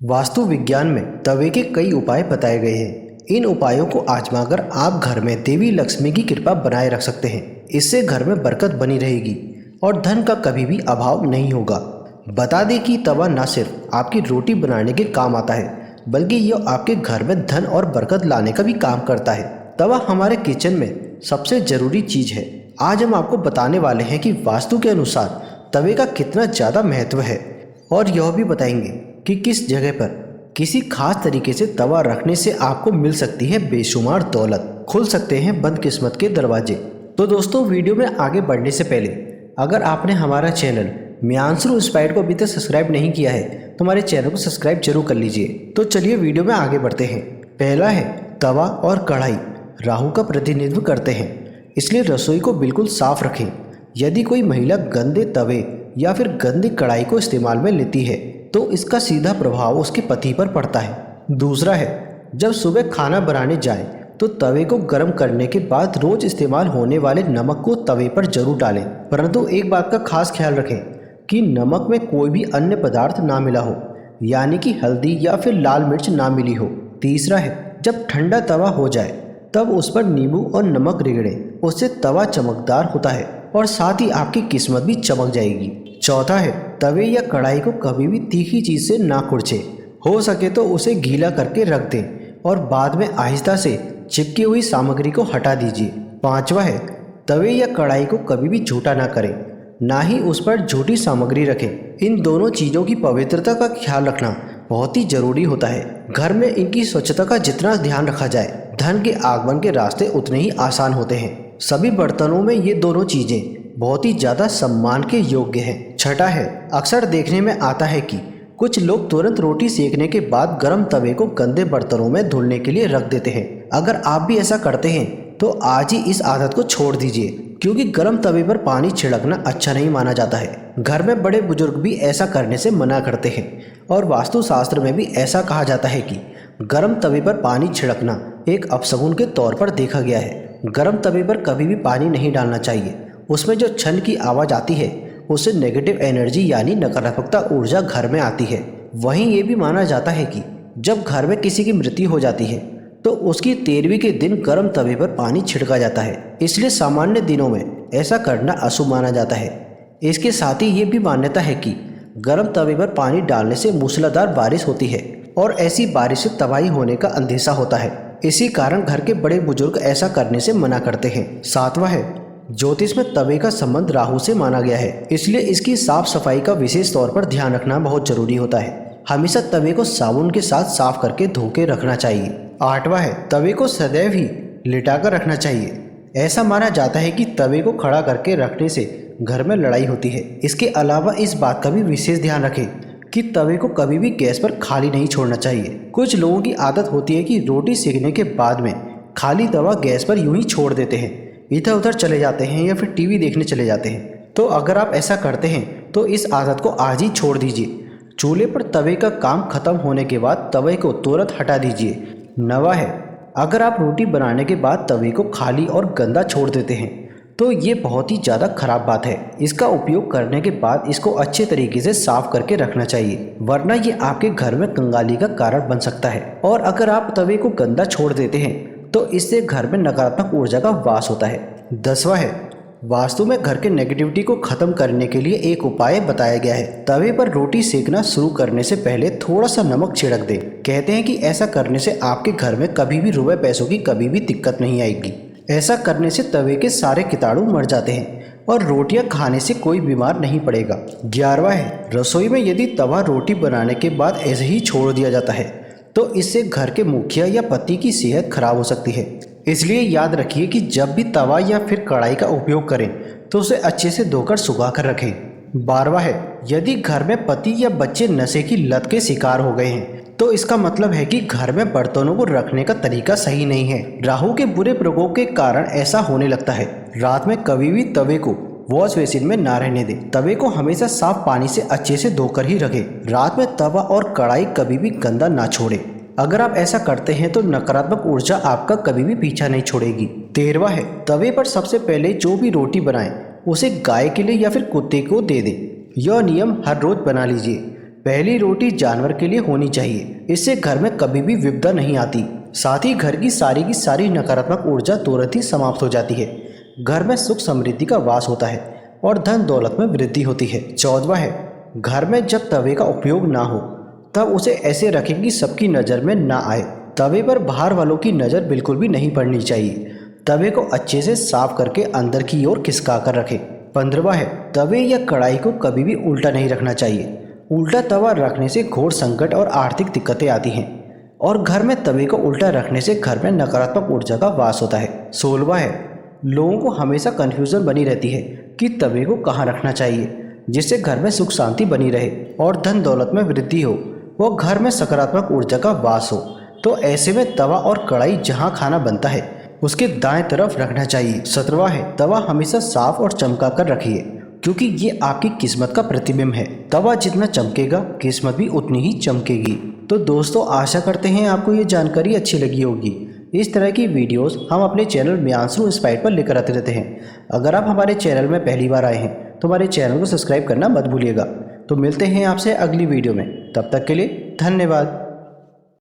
वास्तु विज्ञान में तवे के कई उपाय बताए गए हैं। इन उपायों को आजमाकर आप घर में देवी लक्ष्मी की कृपा बनाए रख सकते हैं। इससे घर में बरकत बनी रहेगी और धन का कभी भी अभाव नहीं होगा। बता दें कि तवा न सिर्फ आपकी रोटी बनाने के काम आता है, बल्कि यह आपके घर में धन और बरकत लाने का भी काम करता है। तवा हमारे किचन में सबसे ज़रूरी चीज़ है। आज हम आपको बताने वाले हैं कि वास्तु के अनुसार तवे का कितना ज़्यादा महत्व है, और यह भी बताएंगे कि किस जगह पर किसी खास तरीके से तवा रखने से आपको मिल सकती है बेशुमार दौलत, खुल सकते हैं बदकिस्मत के दरवाजे। तो दोस्तों, वीडियो में आगे बढ़ने से पहले अगर आपने हमारा चैनल मियांशरू इंस्पायर्ड को अभी तक सब्सक्राइब नहीं किया है तो हमारे चैनल को सब्सक्राइब जरूर कर लीजिए। तो चलिए वीडियो में आगे बढ़ते हैं। पहला है, तवा और कढ़ाई राहु का प्रतिनिधित्व करते हैं, इसलिए रसोई को बिल्कुल साफ रखें। यदि कोई महिला गंदे तवे या फिर गंदी कढ़ाई को इस्तेमाल में लेती है तो इसका सीधा प्रभाव उसके पति पर पड़ता है। दूसरा है, जब सुबह खाना बनाने जाएं तो तवे को गर्म करने के बाद रोज इस्तेमाल होने वाले नमक को तवे पर जरूर डालें, परंतु एक बात का खास ख्याल रखें कि नमक में कोई भी अन्य पदार्थ ना मिला हो, यानी कि हल्दी या फिर लाल मिर्च ना मिली हो। तीसरा है, जब ठंडा तवा हो जाए तब उस पर नींबू और नमक रगड़ें, उससे तवा चमकदार होता है और साथ ही आपकी किस्मत भी चमक जाएगी। चौथा है, तवे या कढ़ाई को कभी भी तीखी चीज़ से ना कुरछे। हो सके तो उसे गीला करके रख दें और बाद में आहिस्ता से चिपकी हुई सामग्री को हटा दीजिए। पांचवा है, तवे या कढ़ाई को कभी भी झूठा ना करें, ना ही उस पर झूठी सामग्री रखें। इन दोनों चीज़ों की पवित्रता का ख्याल रखना बहुत ही जरूरी होता है। घर में इनकी स्वच्छता का जितना ध्यान रखा जाए, धन के आगमन के रास्ते उतने ही आसान होते हैं। सभी बर्तनों में ये दोनों चीज़ें बहुत ही ज़्यादा सम्मान के योग्य हैं। छठा है, अक्सर देखने में आता है कि कुछ लोग तुरंत रोटी सेकने के बाद गर्म तवे को गंदे बर्तनों में धुलने के लिए रख देते हैं। अगर आप भी ऐसा करते हैं तो आज ही इस आदत को छोड़ दीजिए, क्योंकि गर्म तवे पर पानी छिड़कना अच्छा नहीं माना जाता है। घर में बड़े बुजुर्ग भी ऐसा करने से मना करते हैं और वास्तुशास्त्र में भी ऐसा कहा जाता है कि गर्म तवे पर पानी छिड़कना एक अपशगुन के तौर पर देखा गया है। गर्म तवे पर कभी भी पानी नहीं डालना चाहिए। उसमें जो छन की आवाज़ आती है उससे नेगेटिव एनर्जी यानी नकारात्मकता ऊर्जा घर में आती है। वहीं ये भी माना जाता है कि जब घर में किसी की मृत्यु हो जाती है तो उसकी 13वीं के दिन गर्म तवे पर पानी छिड़का जाता है, इसलिए सामान्य दिनों में ऐसा करना अशुभ माना जाता है। इसके साथ ही ये भी मान्यता है कि गर्म तवे पर पानी डालने से मूसलाधार बारिश होती है और ऐसी बारिश से तबाही होने का अंदेशा होता है। इसी कारण घर के बड़े बुजुर्ग ऐसा करने से मना करते हैं। सातवां है, ज्योतिष में तवे का संबंध राहु से माना गया है, इसलिए इसकी साफ सफाई का विशेष तौर पर ध्यान रखना बहुत जरूरी होता है। हमेशा तवे को साबुन के साथ साफ करके धो के रखना चाहिए। आठवां है, तवे को सदैव ही लिटाकर रखना चाहिए। ऐसा माना जाता है कि तवे को खड़ा करके रखने से घर में लड़ाई होती है। इसके अलावा इस बात का भी विशेष ध्यान रखें कि तवे को कभी भी गैस पर खाली नहीं छोड़ना चाहिए। कुछ लोगों की आदत होती है कि रोटी सेकने के बाद में खाली तवा गैस पर यूं ही छोड़ देते हैं, इधर उधर चले जाते हैं या फिर टीवी देखने चले जाते हैं। तो अगर आप ऐसा करते हैं तो इस आदत को आज ही छोड़ दीजिए। चूल्हे पर तवे का काम खत्म होने के बाद तवे को तुरंत हटा दीजिए। नवा है, अगर आप रोटी बनाने के बाद तवे को खाली और गंदा छोड़ देते हैं तो ये बहुत ही ज़्यादा खराब बात है। इसका उपयोग करने के बाद इसको अच्छे तरीके से साफ करके रखना चाहिए, वरना ये आपके घर में कंगाली का कारण बन सकता है। और अगर आप तवे को गंदा छोड़ देते हैं तो इससे घर में नकारात्मक ऊर्जा का वास होता है। 10वां है, वास्तु में घर के नेगेटिविटी को खत्म करने के लिए एक उपाय बताया गया है। तवे पर रोटी सेकना शुरू करने से पहले थोड़ा सा नमक छिड़क दें। कहते हैं कि ऐसा करने से आपके घर में कभी भी रुपए पैसों की कभी भी दिक्कत नहीं आएगी। ऐसा करने से तवे के सारे कीटाणु मर जाते हैं और रोटियां खाने से कोई बीमार नहीं पड़ेगा। 11वां है, रसोई में यदि तवा रोटी बनाने के बाद ऐसे ही छोड़ दिया जाता है तो इससे घर के मुखिया या पति की सेहत खराब हो सकती है। इसलिए याद रखिए कि जब भी तवा या फिर कढ़ाई का उपयोग करें तो उसे अच्छे से धोकर सुखा कर रखें। 12वां है, यदि घर में पति या बच्चे नशे की लत के शिकार हो गए हैं तो इसका मतलब है कि घर में बर्तनों को रखने का तरीका सही नहीं है। राहु के बुरे प्रकोप के कारण ऐसा होने लगता है। रात में कभी भी तवे को वॉश बेसिन में ना रहने दें। तवे को हमेशा साफ पानी से अच्छे से धोकर ही रखें। रात में तवा और कढ़ाई कभी भी गंदा ना छोड़ें। अगर आप ऐसा करते हैं तो नकारात्मक ऊर्जा आपका कभी भी पीछा नहीं छोड़ेगी। 13वां है, तवे पर सबसे पहले जो भी रोटी बनाएं उसे गाय के लिए या फिर कुत्ते को दे दें। यह नियम हर रोज बना लीजिए। पहली रोटी जानवर के लिए होनी चाहिए, इससे घर में कभी भी विपदा नहीं आती। साथ ही घर की सारी नकारात्मक ऊर्जा तुरंत ही समाप्त हो जाती है। घर में सुख समृद्धि का वास होता है और धन दौलत में वृद्धि होती है। 14वां है, घर में जब तवे का उपयोग ना हो तब उसे ऐसे रखें कि सबकी नज़र में ना आए। तवे पर बाहर वालों की नज़र बिल्कुल भी नहीं पड़नी चाहिए। तवे को अच्छे से साफ करके अंदर की ओर खिसका कर रखें। 15वां है, तवे या कढ़ाई को कभी भी उल्टा नहीं रखना चाहिए। उल्टा तवा रखने से घोर संकट और आर्थिक दिक्कतें आती हैं और घर में तवे को उल्टा रखने से घर में नकारात्मक ऊर्जा का वास होता है। 16वां है, लोगों को हमेशा कन्फ्यूज़न बनी रहती है कि तवे को कहाँ रखना चाहिए जिससे घर में सुख शांति बनी रहे और धन दौलत में वृद्धि हो, वो घर में सकारात्मक ऊर्जा का वास हो। तो ऐसे में तवा और कढ़ाई जहाँ खाना बनता है उसके दाएं तरफ रखना चाहिए। 17वां है, तवा हमेशा साफ और चमका कर रखिए क्योंकि ये आपकी किस्मत का प्रतिबिंब है। तवा जितना चमकेगा किस्मत भी उतनी ही चमकेगी। तो दोस्तों, आशा करते हैं आपको ये जानकारी अच्छी लगी होगी। इस तरह की वीडियोस हम अपने चैनल मियांशु इंस्पायर्ड पर लेकर आते रहते हैं। अगर आप हमारे चैनल में पहली बार आए हैं तो हमारे चैनल को सब्सक्राइब करना मत भूलिएगा। तो मिलते हैं आपसे अगली वीडियो में, तब तक के लिए धन्यवाद।